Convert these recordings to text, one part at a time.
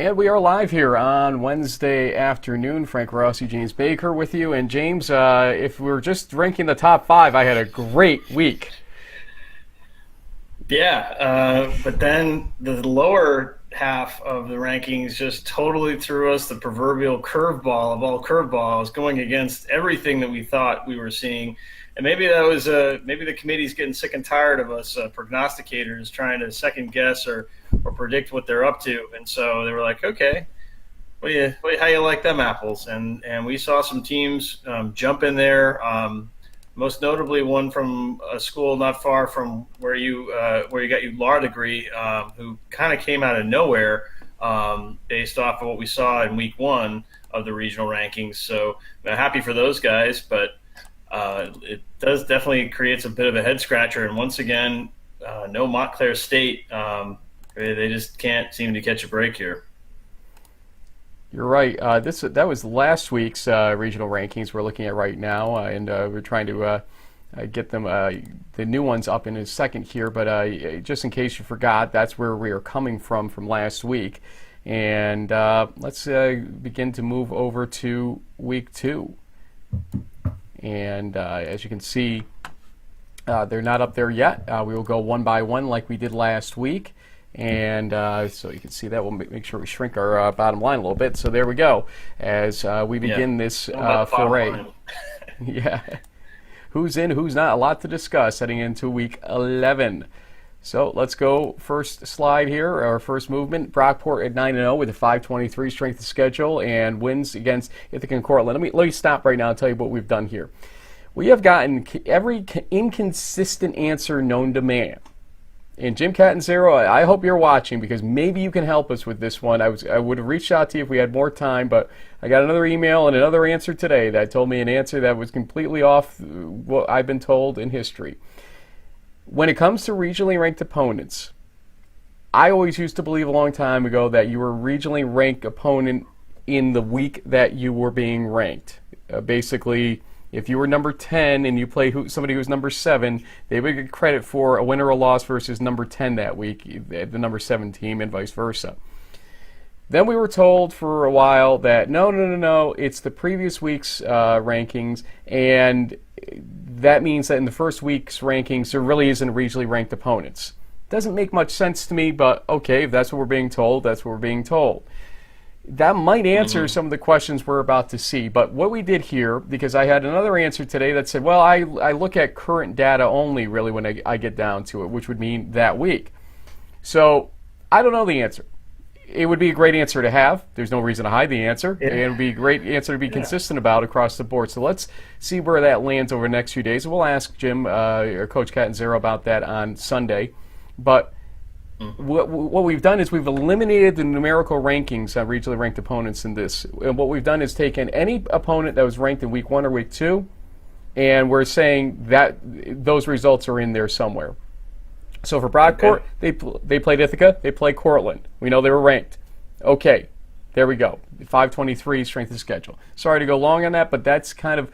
And we are live here on Wednesday afternoon. Frank Rossi, James Baker with you. And James, if we're just ranking the top five, I had a great week. Yeah, but then the lower half of the rankings just totally threw us the proverbial curveball of all curveballs, going against everything that we thought we were seeing. And maybe that was maybe the committee's getting sick and tired of us prognosticators trying to second guess or predict what they're up to. And so they were like, okay, how you like them apples? And we saw some teams jump in there. Most notably, one from a school not far from where you got your law degree, who kind of came out of nowhere based off of what we saw in week one of the regional rankings. So I'm happy for those guys, but it does definitely creates a bit of a head scratcher. And once again, no Montclair State. They just can't seem to catch a break here. You're right. That was last week's regional rankings we're looking at right now, and we're trying to get them the new ones up in a second here. But just in case you forgot, that's where we are coming from last week. And let's begin to move over to week two. And as you can see, they're not up there yet. We will go one by one like we did last week. And so you can see that. We'll make sure we shrink our bottom line a little bit. So there we go. As we begin this foray. Yeah. Who's in, who's not? A lot to discuss heading into week 11. So let's go first slide here, our first movement. Brockport at 9-0 with a 523 strength of schedule and wins against Ithaca and Cortland. Let me stop right now and tell you what we've done here. We have gotten every inconsistent answer known to man. And Jim Catanzaro, I hope you're watching because maybe you can help us with this one. I would have reached out to you if we had more time, but I got another email and another answer today that told me an answer that was completely off what I've been told in history. When it comes to regionally ranked opponents, I always used to believe a long time ago that you were a regionally ranked opponent in the week that you were being ranked. Basically, if you were number 10 and you play somebody who's number 7, they would get credit for a win or a loss versus number 10 that week, the number 7 team, and vice versa. Then we were told for a while that no, it's the previous week's rankings, and that means that in the first week's rankings there really isn't regionally ranked opponents. Doesn't make much sense to me, but okay, if that's what we're being told, that's what we're being told. That might answer some of the questions we're about to see. But what we did here, because I had another answer today that said, well, I look at current data only, really, when I get down to it, which would mean that week. So I don't know the answer. It would be a great answer to have. There's no reason to hide the answer. Yeah. It would be a great answer to be consistent about across the board. So let's see where that lands over the next few days. We'll ask Jim or Coach Catanzaro about that on Sunday. But what we've done is we've eliminated the numerical rankings on regionally ranked opponents in this. And what we've done is taken any opponent that was ranked in week 1 or week 2, and we're saying that those results are in there somewhere. So for Brockport, they played Ithaca, they played Cortland. We know they were ranked. Okay, there we go. 523 strength of schedule. Sorry to go long on that, but that's kind of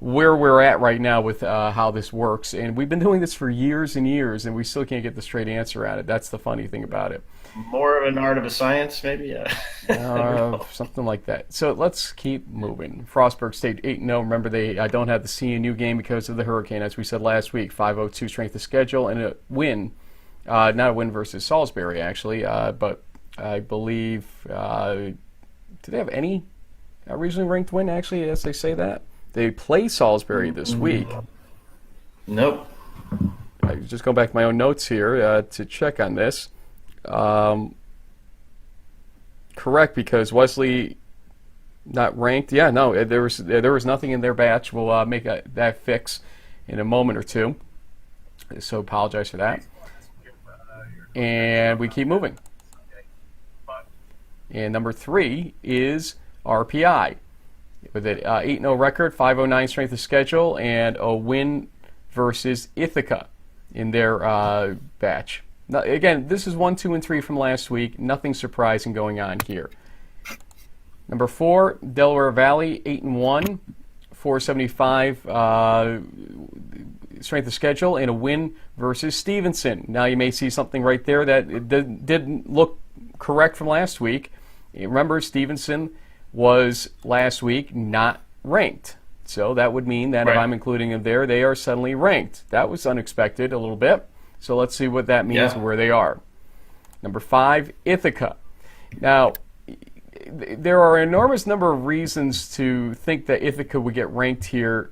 where we're at right now with how this works. And we've been doing this for years and years, and we still can't get the straight answer at it. That's the funny thing about it. More of an art of a science, maybe? Yeah. Something like that. So let's keep moving. Frostburg State 8-0. Remember, they don't have the CNU game because of the hurricane, as we said last week. 502 strength of schedule and a win. Not a win versus Salisbury, actually, but I believe, do they have any regionally ranked win, actually, as they say that? They play Salisbury this week. Nope. I just go back to my own notes here to check on this. Correct, because Wesley not ranked. Yeah, no, there was nothing in their batch. We'll make that fix in a moment or two. So apologize for that. And we keep moving. And number 3 is RPI. With an 8-0 record, 509 strength of schedule, and a win versus Ithaca in their batch. Now, again, this is 1, 2, and 3 from last week. Nothing surprising going on here. Number 4, Delaware Valley, 8-1, 475 strength of schedule, and a win versus Stevenson. Now you may see something right there that it didn't look correct from last week. Remember, Stevenson was last week not ranked. So that would mean that if I'm including them there, they are suddenly ranked. That was unexpected a little bit. So let's see what that means and where they are. Number 5, Ithaca. Now, there are an enormous number of reasons to think that Ithaca would get ranked here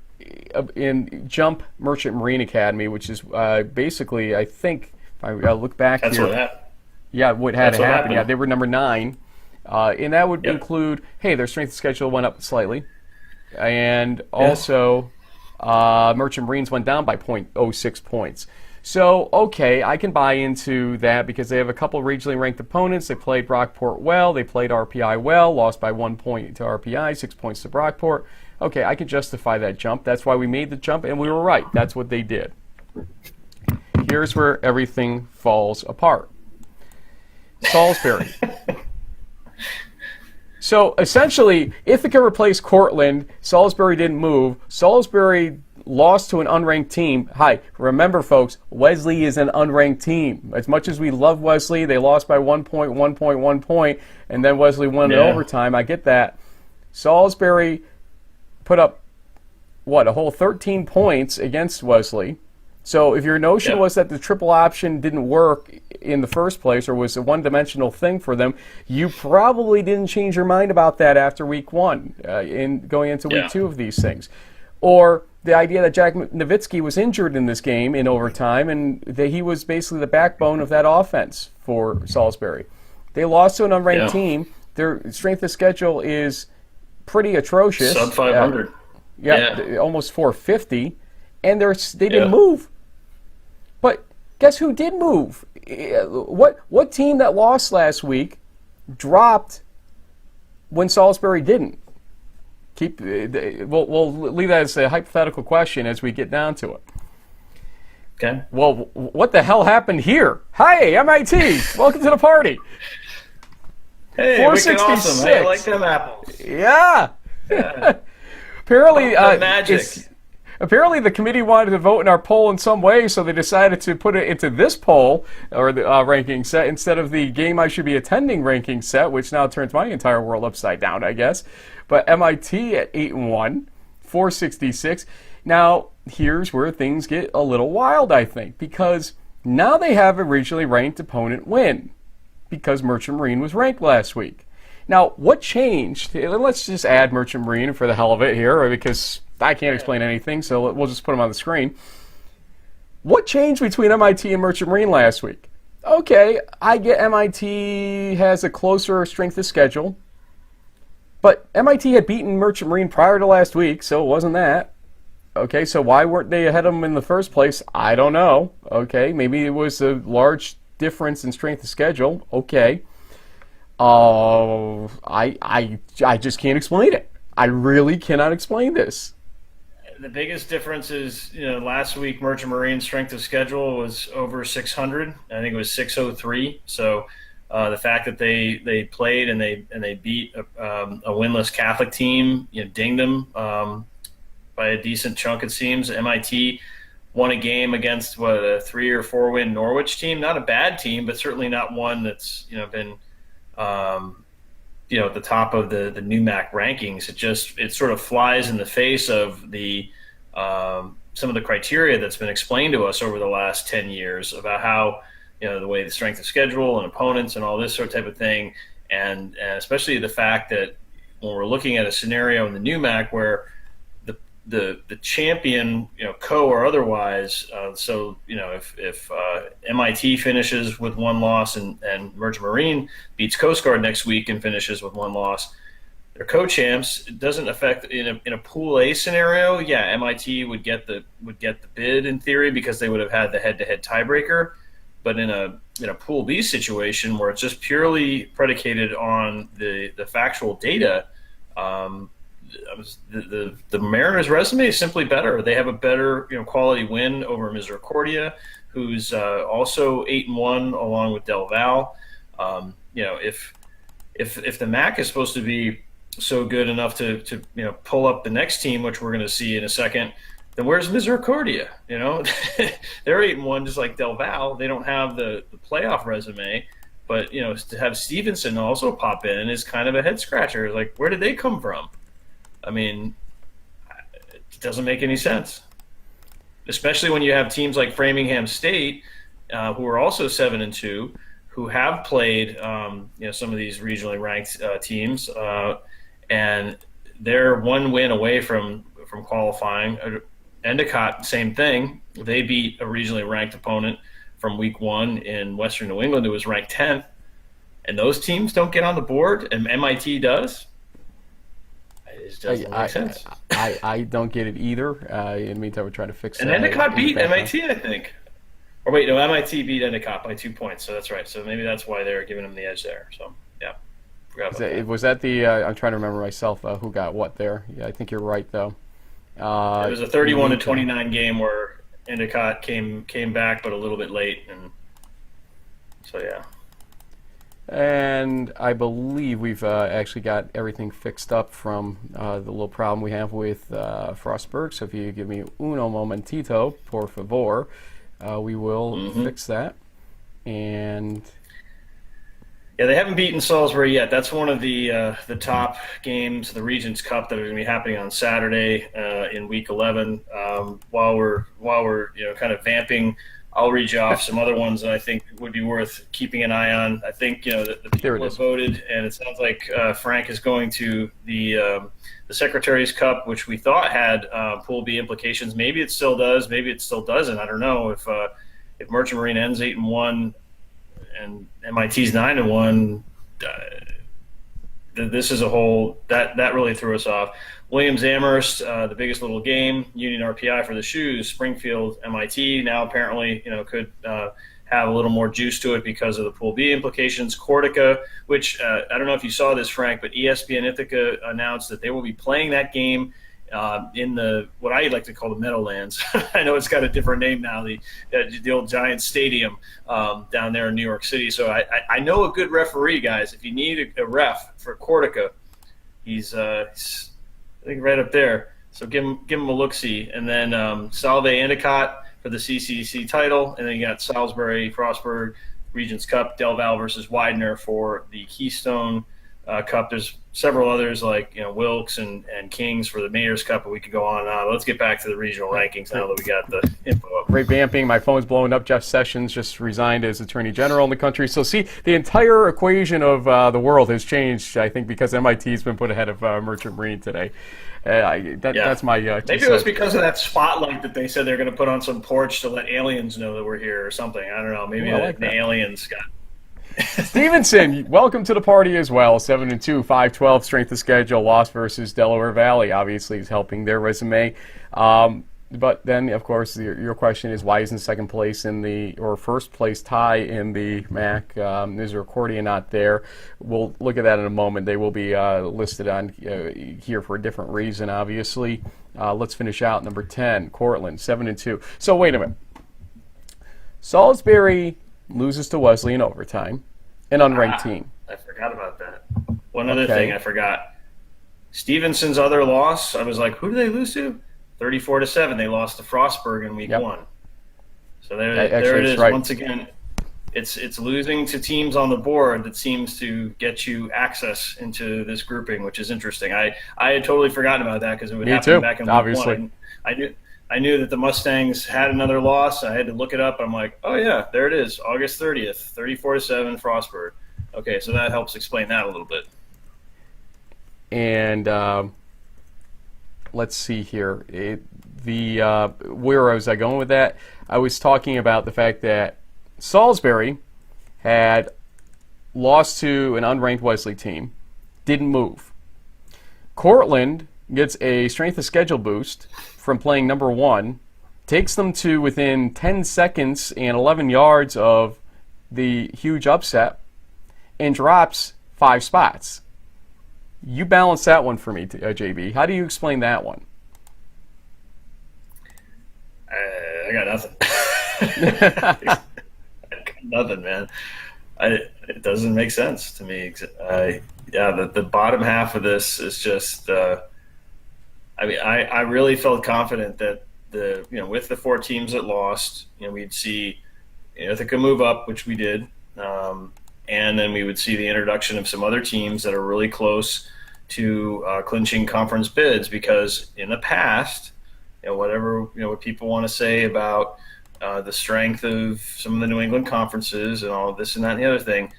in Jump Merchant Marine Academy, which is basically, I think, if I look back That's here. What had to happen. Yeah, they were number 9. And that would include, hey, their strength of schedule went up slightly. And also, Merchant Marines went down by 0.06 points. So, okay, I can buy into that because they have a couple regionally ranked opponents. They played Brockport well. They played RPI well, lost by 1 point to RPI, 6 points to Brockport. Okay, I can justify that jump. That's why we made the jump, and we were right. That's what they did. Here's where everything falls apart. Salisbury. So, essentially, Ithaca replaced Cortland. Salisbury didn't move. Salisbury lost to an unranked team. Hi, remember, folks, Wesley is an unranked team. As much as we love Wesley, they lost by 1 point, and then Wesley won in overtime. I get that. Salisbury put up, a whole 13 points against Wesley. So if your notion was that the triple option didn't work in the first place or was a one-dimensional thing for them, you probably didn't change your mind about that after week 1 in going into week 2 of these things. Or the idea that Jack Nowitzki was injured in this game in overtime and that he was basically the backbone of that offense for Salisbury. They lost to an unranked team. Their strength of schedule is pretty atrocious. Sub 500. Almost 450. And they didn't move. But guess who did move? What team that lost last week dropped when Salisbury didn't? We'll leave that as a hypothetical question as we get down to it. Okay. Well, what the hell happened here? Hi, MIT. Welcome to the party. Hey, 466. Awesome. Hey, I like them apples. Yeah. Apparently, the committee wanted to vote in our poll in some way, so they decided to put it into this poll, or the ranking set, instead of the game I should be attending ranking set, which now turns my entire world upside down, I guess. But MIT at 8-1, 466. Now, here's where things get a little wild, I think, because now they have a regionally ranked opponent win, because Merchant Marine was ranked last week. Now, what changed? Let's just add Merchant Marine for the hell of it here, because I can't explain anything, so we'll just put them on the screen. What changed between MIT and Merchant Marine last week? Okay, I get MIT has a closer strength of schedule, but MIT had beaten Merchant Marine prior to last week, so it wasn't that. Okay, so why weren't they ahead of them in the first place? I don't know. Okay, maybe it was a large difference in strength of schedule. Okay. I just can't explain it. I really cannot explain this. The biggest difference is, last week Merchant Marine's strength of schedule was over 600. I think it was 603. So the fact that they played and they beat a winless Catholic team, dinged them by a decent chunk, it seems. MIT won a game against a 3 or 4 win Norwich team. Not a bad team, but certainly not one that's been at the top of the NUMAC rankings. It sort of flies in the face of the some of the criteria that's been explained to us over the last 10 years about how the way the strength of schedule and opponents and all this sort of type of thing, and especially the fact that when we're looking at a scenario in the NUMAC where the champion, co or otherwise, so if MIT finishes with 1 loss and Merchant Marine beats Coast Guard next week and finishes with 1 loss, they're co-champs. It doesn't affect in a Pool A scenario. Yeah, MIT would get the bid in theory because they would have had the head-to-head tiebreaker. But in a Pool B situation where it's just purely predicated on the factual data, the Mariners' resume is simply better. They have a better quality win over Misericordia, who's also 8-1 along with Del Val. If the MAC is supposed to be so good enough to pull up the next team, which we're going to see in a second, then where's Misericordia? They're 8-1 just like Del Val. They don't have the playoff resume, But to have Stevenson also pop in is kind of a head scratcher. Like, where did they come from? I mean, it doesn't make any sense, especially when you have teams like Framingham State, who are also 7-2, who have played some of these regionally ranked teams, and they're one win away from qualifying. Endicott, same thing. They beat a regionally ranked opponent from week 1 in Western New England who was ranked 10th, and those teams don't get on the board, and MIT does. It just doesn't make sense. I don't get it either. In the meantime, we're trying to fix that. And Endicott beat MIT, I think. Or wait, no, MIT beat Endicott by 2 points, so that's right. So maybe that's why they're giving them the edge there. So, yeah. Was that the I'm trying to remember myself who got what there. Yeah, I think you're right, though. It was a 31-29 game where Endicott came back, but a little bit late, and so yeah. And I believe we've actually got everything fixed up from the little problem we have with Frostburg. So if you give me uno momentito, por favor, we will fix that. And yeah, they haven't beaten Salisbury yet. That's one of the top games of the Regents Cup that are going to be happening on Saturday in Week 11. While we're kind of vamping, I'll read you off some other ones that I think would be worth keeping an eye on. I think the people have voted, and it sounds like Frank is going to the Secretary's Cup, which we thought had Pool B implications. Maybe it still does. Maybe it still doesn't. I don't know if Merchant Marine ends 8-1. And MIT's 9-1. This is a whole that really threw us off. Williams Amherst, the biggest little game. Union RPI for the shoes. Springfield MIT now apparently could have a little more juice to it because of the Pool B implications. Cortica, which I don't know if you saw this, Frank, but ESPN Ithaca announced that they will be playing that game in what I like to call the Meadowlands. I know it's got a different name now, the old Giants Stadium down there in New York City. So I know a good referee, guys. If you need a ref for Cortica, he's I think right up there. So give him a look-see. And then Salve Endicott for the CCC title, and then you got Salisbury, Frostburg, Regents Cup, Del Val versus Widener for the Keystone Cup. There's several others like Wilkes and Kings for the Mayor's Cup, but we could go on and on. Let's get back to the regional rankings now that we got the info up. Great vamping. My phone's blowing up. Jeff Sessions just resigned as Attorney General in the country. So see, the entire equation of the world has changed, I think, because MIT's been put ahead of Merchant Marine today. That's my maybe it was because of that spotlight that they said they're going to put on some porch to let aliens know that we're here or something. I don't know. Maybe the aliens got Stevenson, welcome to the party as well. 7-2, 5-12 strength of schedule. Loss versus Delaware Valley obviously is helping their resume. But then, of course, your question is why isn't second place or first place tie in the MAC? Is Concordia not there? We'll look at that in a moment. They will be listed on here for a different reason, obviously. Let's finish out number 10, Cortland, 7-2. So wait a minute. Salisbury loses to Wesley in overtime, an unranked team. I forgot about that. One other thing I forgot. Stevenson's other loss, I was like, who did they lose to? 34-7. They lost to Frostburg in week 1. So there it is. Right. Once again, it's losing to teams on the board that seems to get you access into this grouping, which is interesting. I had totally forgotten about that because it would happen back in week 1. I knew that the Mustangs had another loss. I had to look it up. I'm like, oh, yeah, there it is, August 30th, 34-7, Frostburg. Okay, so that helps explain that a little bit. And let's see here. Where was I going with that? I was talking about the fact that Salisbury had lost to an unranked Wesley team, didn't move. Cortland gets a strength of schedule boost from playing number 1, takes them to within 10 seconds and 11 yards of the huge upset, and drops 5 spots. You balance that one for me, JB. How do you explain that one? I got nothing. Nothing, man. It doesn't make sense to me. The bottom half of this is just. I really felt confident that with the 4 teams that lost, we'd see Ithaca move up, which we did, and then we would see the introduction of some other teams that are really close to clinching conference bids. Because in the past, whatever what people want to say about the strength of some of the New England conferences and all of this and that and the other thing,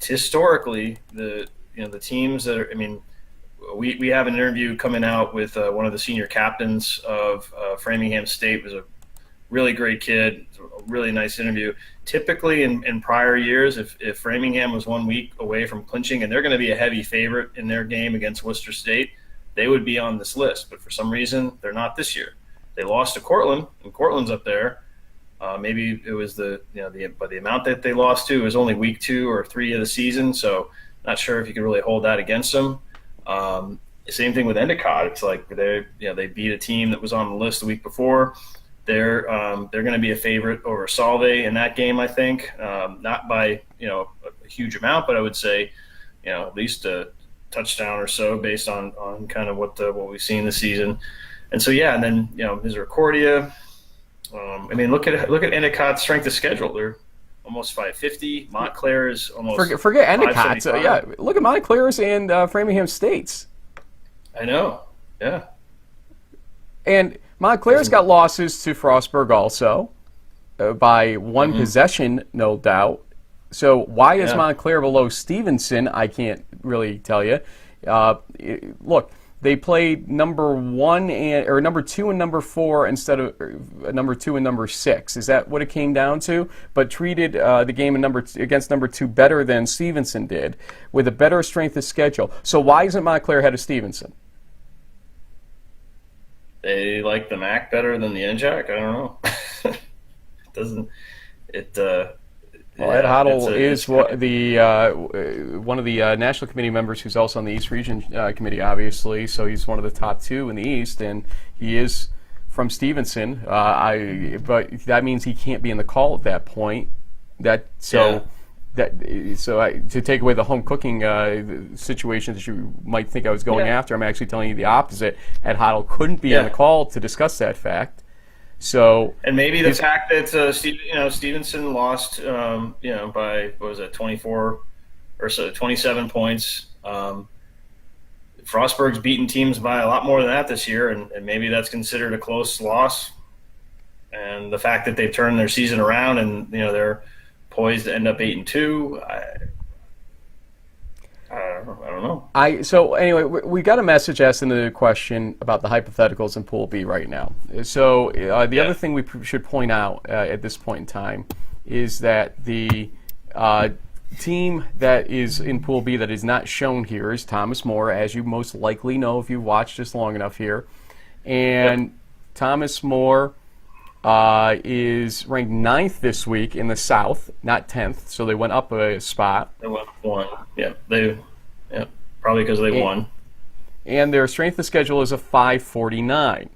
historically the teams that are, we have an interview coming out with one of the senior captains of Framingham State. Was a really great kid, a really nice interview. Typically in prior years, if Framingham was 1 week away from clinching and they're going to be a heavy favorite in their game against Worcester State, they would be on this list. But for some reason, they're not this year. They lost to Cortland, and Cortland's up there. Maybe it was the amount that they lost to, it was only week 2 or 3 of the season, so not sure if you can really hold that against them. Same thing with Endicott. It's like they beat a team that was on the list the week before. They're going to be a favorite over Salve in that game, I think. Not by a huge amount, but I would say at least a touchdown or so based on kind of what we've seen this season. And so and then Misericordia. Look at Endicott's strength of schedule. They're almost 550. Montclair is almost forget Endicott. Look at Montclair's and Framingham State's. I know. Yeah. And Montclair's got losses to Frostburg also by one possession, no doubt. So why is Montclair below Stevenson? I can't really tell you. Look, they played number 2 and number 4 instead of number 2 and number 6. Is that what it came down to? But treated the game against number 2 better than Stevenson did, with a better strength of schedule. So why isn't Montclair ahead of Stevenson? They like the MAC better than the NJAC? I don't know. Ed Huddle is one of the National Committee members who's also on the East Region Committee, obviously. So he's one of the top 2 in the East, and he is from Stevenson. But that means he can't be in the call at that point. To take away the home cooking situation that you might think I was going after, I'm actually telling you the opposite. Ed Huddle couldn't be on the call to discuss that fact. So, and maybe the fact that Stevenson lost, by 24 or so, 27 points. Frostburg's beaten teams by a lot more than that this year, and maybe that's considered a close loss. And the fact that they've turned their season around and they're poised to end up 8-2. I don't know. So anyway, we got a message asking the question about the hypotheticals in Pool B right now. So the other thing we should point out at this point in time is that the team that is in Pool B that is not shown here is Thomas More, as you most likely know if you've watched this long enough here. And Thomas More is ranked 9th this week in the South, not 10th, so they went up a spot. They went up 1. Probably because they won. And their strength of schedule is a 549.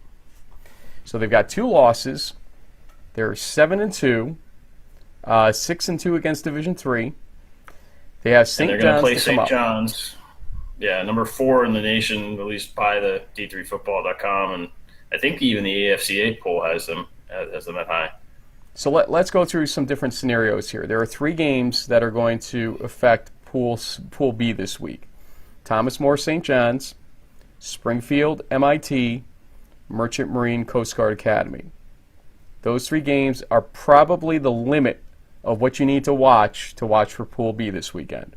So they've got 2 losses. They're 7-2, 6-2 against Division III. They have St. John's. They're going to play St. John's. Yeah, number 4 in the nation, released by the D3Football.com, and I think even the AFCA poll has them at high. So let's go through some different scenarios here. There are 3 games that are going to affect Pool B this week. Thomas More, St. John's, Springfield, MIT, Merchant Marine Coast Guard Academy. Those 3 games are probably the limit of what you need to watch for Pool B this weekend.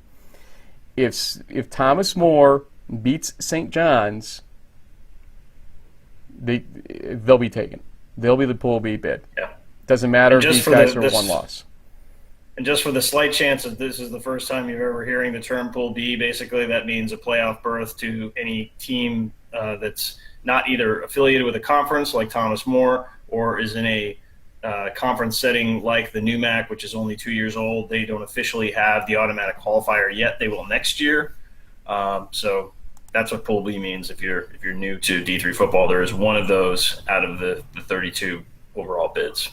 If Thomas More beats St. John's, they'll be taken. They'll be the Pool B bid. Yeah. Doesn't matter if these guys are 1 loss. And just for the slight chance that this is the first time you're ever hearing the term Pool B, basically that means a playoff berth to any team that's not either affiliated with a conference like Thomas More or is in a conference setting like the NUMAC, which is only 2 years old. They don't officially have the automatic qualifier yet. They will next year. So that's what Pool B means. If you're new to D3 football, there is 1 of those out of the 32 overall bids.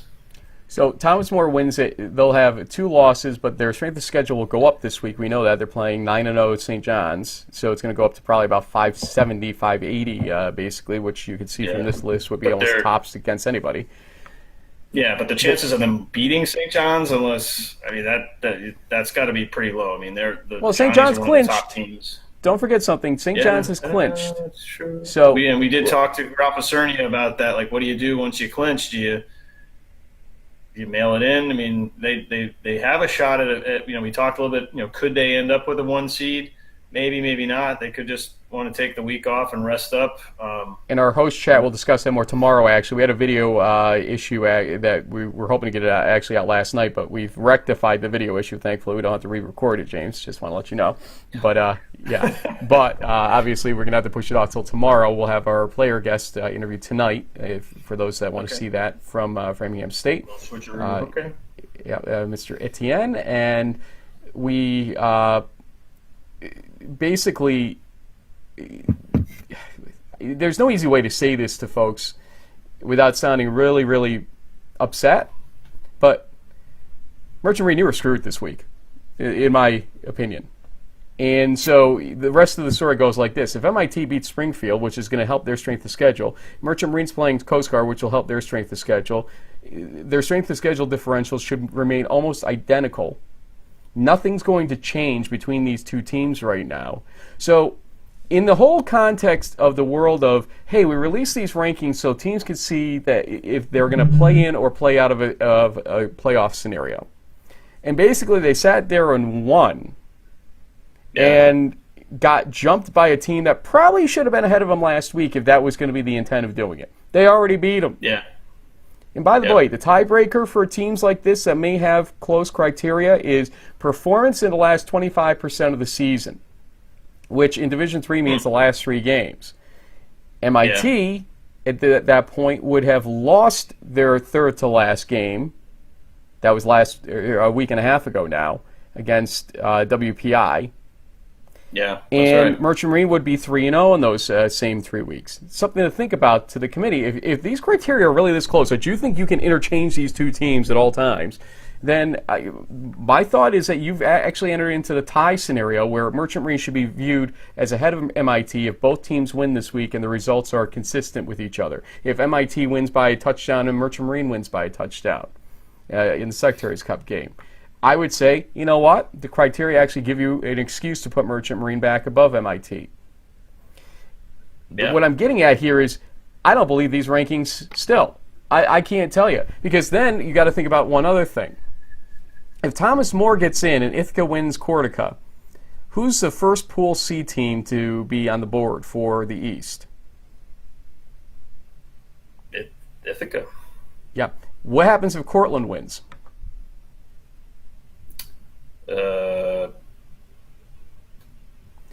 So Thomas More wins it. They'll have 2 losses, but their strength of schedule will go up this week. We know that. They're playing 9-0 at St. John's, so it's going to go up to probably about 570, 580, basically, which you can see from this list would be almost tops against anybody. Yeah, but the chances of them beating St. John's, unless I mean that's got to be pretty low. I mean, the Well, St. Johnnies John's are one of the top clinched. teams. Don't forget something. St. John's Yeah, has clinched. that's true. So, We did talk to Ralph Pacernia about that. Like, what do you do once you clinch? Do you mail it in? I mean, they have a shot at it. You know, we talked a little bit. You know, could they end up with a 1 seed? Maybe, maybe not. They could just want to take the week off and rest up. in our host chat, we'll discuss that more tomorrow, actually. We had a video issue that we were hoping to get it actually out last night, but we've rectified the video issue, thankfully. We don't have to re-record it, James. Just want to let you know. But, yeah. But, obviously, we're going to have to push it off till tomorrow. We'll have our player guest interview tonight, for those that want to see that, from Framingham State. Okay. Yeah, Mr. Etienne. And we basically... There's no easy way to say this to folks without sounding really, really upset, but Merchant Marine, you were screwed this week, in my opinion. And so the rest of the story goes like this. If MIT beats Springfield, which is going to help their strength of schedule, Merchant Marine's playing Coast Guard, which will help their strength of schedule. Their strength of schedule differentials should remain almost identical. Nothing's going to change between these two teams right now. So in the whole context of the world of, hey, we release these rankings so teams can see that if they're going to play in or play out of a playoff scenario. And basically they sat there and won and got jumped by a team that probably should have been ahead of them last week if that was going to be the intent of doing it. They already beat them. Yeah. And by the way, the tiebreaker for teams like this that may have close criteria is performance in the last 25% of the season, which in Division III means the last 3 games. MIT, at that point, would have lost their third to last game. That was a week and a half ago now, against WPI. Yeah, and right. Merchant Marine would be 3-0 in those same 3 weeks. Something to think about to the committee. If these criteria are really this close, that you think you can interchange these two teams at all times, then my thought is that you've actually entered into the tie scenario where Merchant Marine should be viewed as ahead of MIT if both teams win this week and the results are consistent with each other. If MIT wins by a touchdown and Merchant Marine wins by a touchdown in the Secretary's Cup game, I would say, you know what? The criteria actually give you an excuse to put Merchant Marine back above MIT. But what I'm getting at here is I don't believe these rankings still. I can't tell you. Because then you got to think about one other thing. If Thomas More gets in and Ithaca wins Corsica, who's the first Pool C team to be on the board for the East? Ithaca. Yeah. What happens if Cortland wins?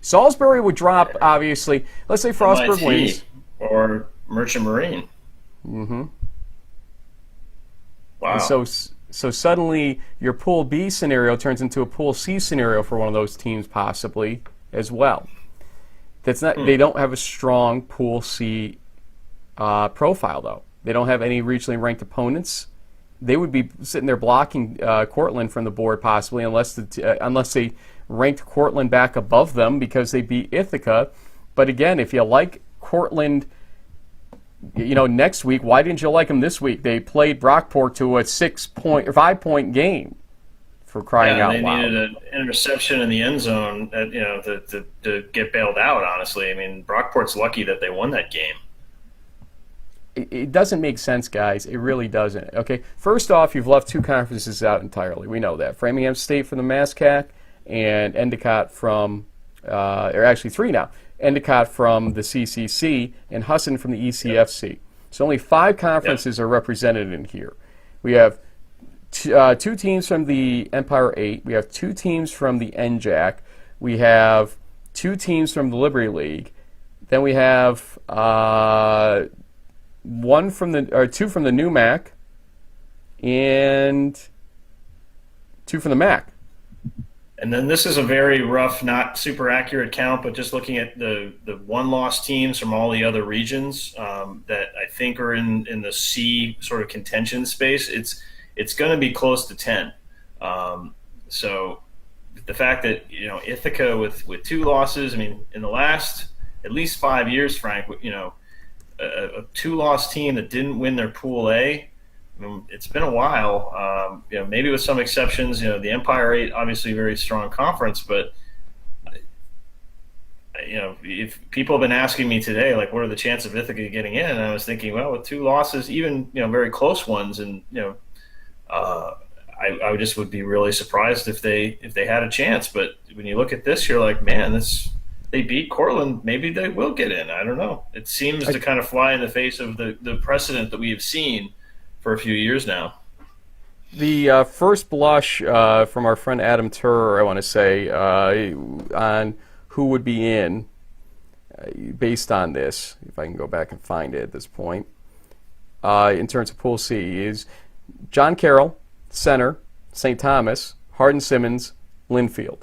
Salisbury would drop, obviously. Let's say Frostburg wins. Or Merchant Marine. Mm-hmm. Wow. And so suddenly your Pool B scenario turns into a Pool C scenario for one of those teams possibly as well. That's not. They don't have a strong Pool C profile, though. They don't have any regionally ranked opponents. They would be sitting there blocking Cortland from the board possibly unless they ranked Cortland back above them because they beat Ithaca. But again, if you like Cortland, next week, why didn't you like them this week? They played Brockport to a 5-point game, for crying out loud. They needed an interception in the end zone, to get bailed out. Honestly, I mean, Brockport's lucky that they won that game. It doesn't make sense, guys. It really doesn't. Okay, first off, you've left 2 conferences out entirely. We know that. Framingham State from the MASCAC and Endicott from, or actually 3 now. Endicott from the CCC and Husson from the ECFC. So only 5 conferences are represented in here. We have 2 teams from the Empire 8. We have 2 teams from the NJAC. We have 2 teams from the Liberty League. Then we have 2 from the NUMAC and 2 from the MAC. And then this is a very rough, not super accurate count, but just looking at the 1-loss teams from all the other regions that I think are in the C sort of contention space, it's going to be close to 10. So the fact that Ithaca with 2 losses, I mean, in the last at least 5 years, Frank, a 2-loss team that didn't win their Pool A It's been a while. Maybe with some exceptions. The Empire 8, obviously a very strong conference, but if people have been asking me today, like, what are the chances of Ithaca getting in? And I was thinking, well, with 2 losses, even very close ones, and I just would be really surprised if they had a chance. But when you look at this, you're like, man, they beat Cortland, maybe they will get in. I don't know. It seems to kind of fly in the face of the precedent that we have seen for a few years now. The first blush from our friend Adam Turr, I want to say, on who would be in based on this, if I can go back and find it at this point, in terms of Pool C, is John Carroll, center, St. Thomas, Hardin-Simmons, Linfield.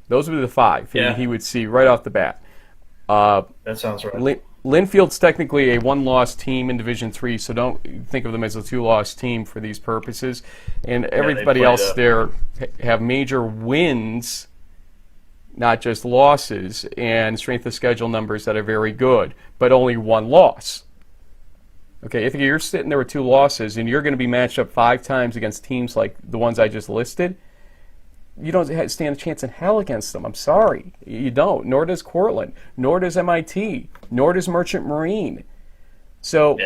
Those would be the 5 he would see right off the bat. That sounds right. Linfield's technically a 1-loss team in Division III, so don't think of them as a 2-loss team for these purposes. And everybody else there have major wins, not just losses, and strength of schedule numbers that are very good, but only 1 loss. Okay, if you're sitting there with 2 losses and you're going to be matched up 5 times against teams like the ones I just listed, you don't stand a chance in hell against them. I'm sorry. You don't. Nor does Cortland. Nor does MIT. Nor does Merchant Marine. So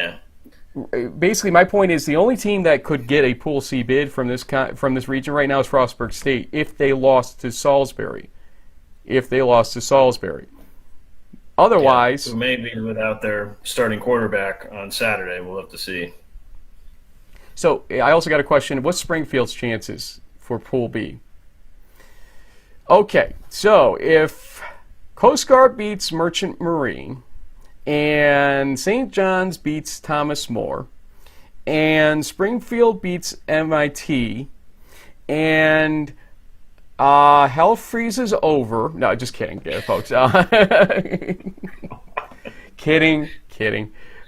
basically my point is the only team that could get a Pool C bid from this region right now is Frostburg State if they lost to Salisbury. Otherwise... who may be without their starting quarterback on Saturday. We'll have to see. So I also got a question. What's Springfield's chances for Pool B? Okay, so if Coast Guard beats Merchant Marine and St. John's beats Thomas More and Springfield beats MIT and hell freezes over. No, just kidding, folks. Kidding.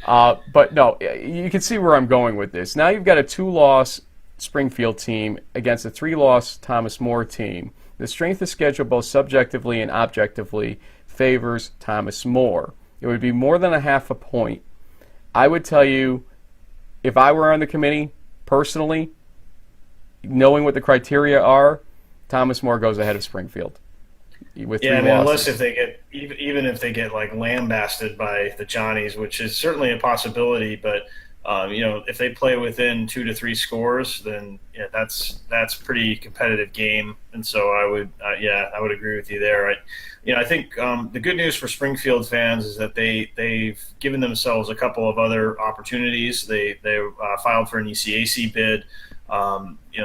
But no, you can see where I'm going with this. Now you've got a 2-loss Springfield team against a 3-loss Thomas More team. The strength of schedule, both subjectively and objectively, favors Thomas More. It would be more than a half a point. I would tell you, if I were on the committee, personally, knowing what the criteria are, Thomas More goes ahead of Springfield with 3 losses. Unless if they get even if they get like lambasted by the Johnnies, which is certainly a possibility, but if they play within 2 to 3 scores, then that's pretty competitive game, and so I would agree with you there. I think the good news for Springfield fans is that they've given themselves a couple of other opportunities. They filed for an ECAC bid.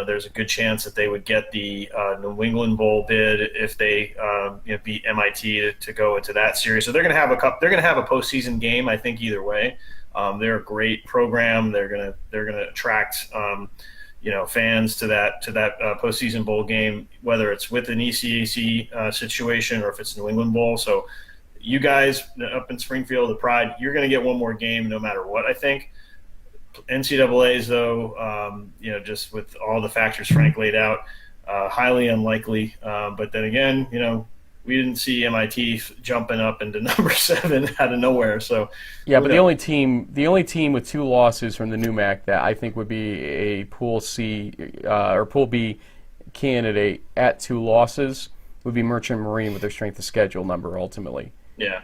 There's a good chance that they would get the New England Bowl bid if they beat MIT to go into that series. So they're going to have a postseason game, I think, either way. They're a great program. They're gonna attract fans to that postseason bowl game, whether it's with an ECAC situation or if it's New England Bowl. So you guys up in Springfield, the Pride, you're going to get one more game no matter what, I think. NCAA's though, just with all the factors Frank laid out, highly unlikely. But then again, we didn't see MIT jumping up into number 7 out of nowhere. So yeah, but the only team with 2 losses from the NUMAC that I think would be a Pool C or Pool B candidate at 2 losses would be Merchant Marine with their strength of schedule number ultimately. Yeah.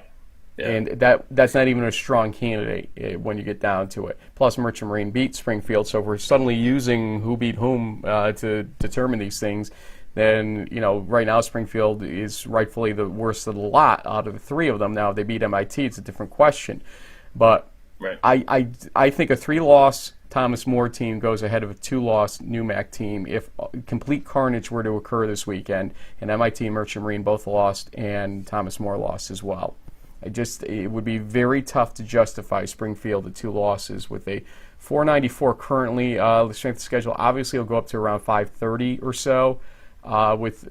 And that's not even a strong candidate when you get down to it. Plus, Merchant Marine beat Springfield, so if we're suddenly using who beat whom to determine these things, then right now Springfield is rightfully the worst of the lot out of the 3 of them. Now, if they beat MIT, it's a different question. But right. I think a 3-loss Thomas More team goes ahead of a 2-loss NUMAC team if complete carnage were to occur this weekend, and MIT and Merchant Marine both lost, and Thomas More lost as well. It would be very tough to justify Springfield at 2 losses with a 494 currently. The strength of schedule obviously will go up to around 530 or so with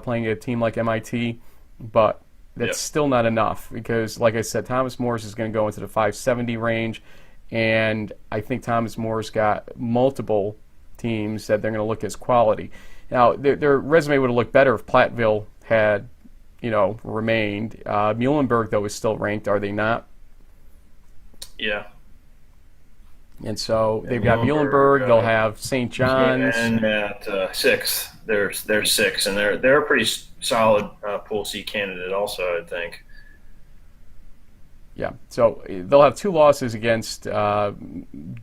playing a team like MIT, but that's still not enough because, like I said, Thomas Moore's is going to go into the 570 range, and I think Thomas Moore's got multiple teams that they're going to look as quality. Now, their resume would have looked better if Platteville had remained. Muhlenberg, though, is still ranked, are they not? Yeah. And so they've got Muhlenberg. They'll Muhlenberg have St. came John's. in at sixth. They're six, and they're a pretty solid Pool C candidate also, I think. Yeah, so they'll have 2 losses against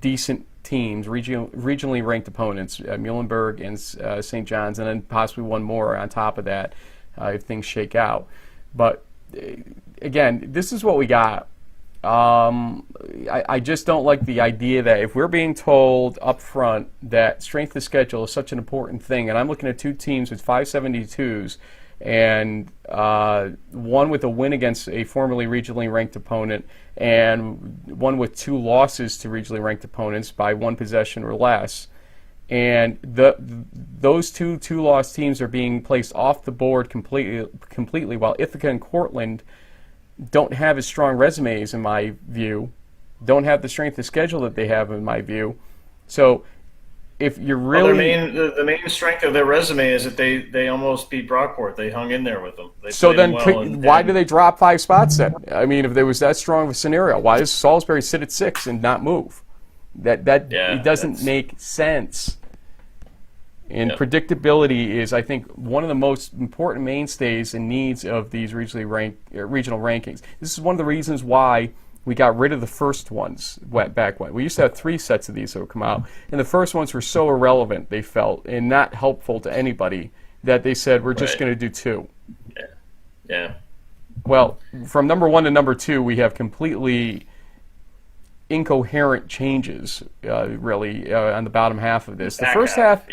decent teams, regionally ranked opponents, Muhlenberg and St. John's, and then possibly one more on top of that if things shake out. But again, this is what we got. I just don't like the idea that if we're being told up front that strength of schedule is such an important thing, and I'm looking at 2 teams with 572s, and one with a win against a formerly regionally ranked opponent, and one with 2 losses to regionally ranked opponents by 1 possession or less, and those two-loss teams are being placed off the board completely, while Ithaca and Cortland don't have as strong resumes, in my view, don't have the strength of schedule that they have, in my view. So if you're really... Well, the main strength of their resume is that they almost beat Brockport. They hung in there with them. So then why do they drop 5 spots then? I mean, if there was that strong of a scenario, why does Salisbury sit at 6 and not move? It doesn't make sense. And predictability is, I think, one of the most important mainstays and needs of these regional rankings. This is one of the reasons why we got rid of the first ones back when. We used to have 3 sets of these that would come out, and the first ones were so irrelevant, they felt, and not helpful to anybody, that they said, we're just going to do 2. Yeah. Well, from number 1 to number 2, we have completely incoherent changes, really, on the bottom half of this. The first half...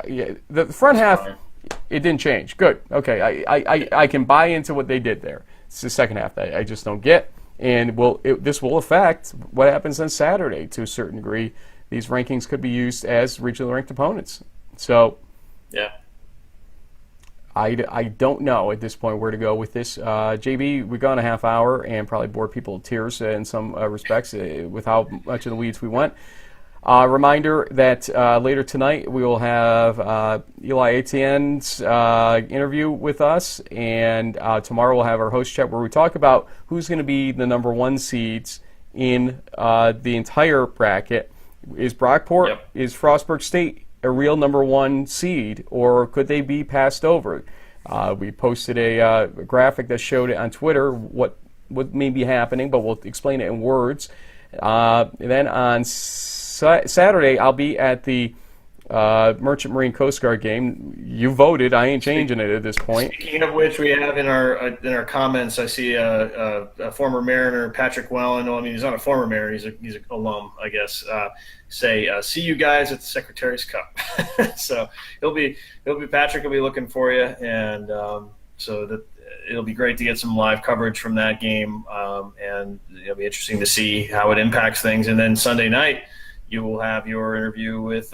Yeah, the front half, it didn't change. Good. Okay, I can buy into what they did there. It's the second half that I just don't get, and this will affect what happens on Saturday to a certain degree. These rankings could be used as regionally ranked opponents. So, I don't know at this point where to go with this. JB, we've gone a half hour and probably bored people to tears in some respects with how much in the weeds we went. Reminder that later tonight we will have Eli Etienne's interview with us, and tomorrow we'll have our host chat where we talk about who's going to be the number 1 seeds in the entire bracket. Is Brockport, is Frostburg State a real number 1 seed, or could they be passed over? We posted a graphic that showed it on Twitter, what may be happening, but we'll explain it in words. Then on Saturday, I'll be at the Merchant Marine Coast Guard game. You voted. I ain't changing it at this point. Speaking of which, we have in our comments, I see a former Mariner, Patrick Wellen. Well, I mean, he's not a former Mariner. He's an alum, I guess. Say, see you guys at the Secretary's Cup. So Patrick will be looking for you, and so that it'll be great to get some live coverage from that game, and it'll be interesting to see how it impacts things. And then Sunday night, you will have your interview with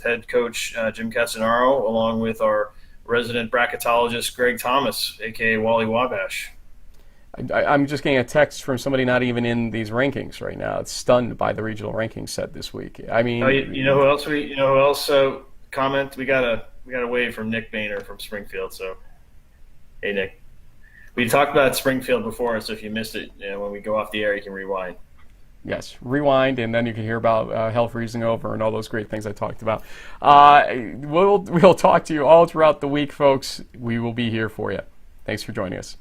head coach Jim Castanaro, along with our resident bracketologist Greg Thomas, a.k.a. Wally Wabash. I'm just getting a text from somebody not even in these rankings right now. It's stunned by the regional rankings set this week. I mean, you know who else? Comment. We got a wave from Nick Boehner from Springfield. So, hey Nick, we talked about Springfield before, so if you missed it, when we go off the air, you can rewind. Yes, rewind, and then you can hear about hell freezing over and all those great things I talked about. We'll talk to you all throughout the week, folks. We will be here for you. Thanks for joining us.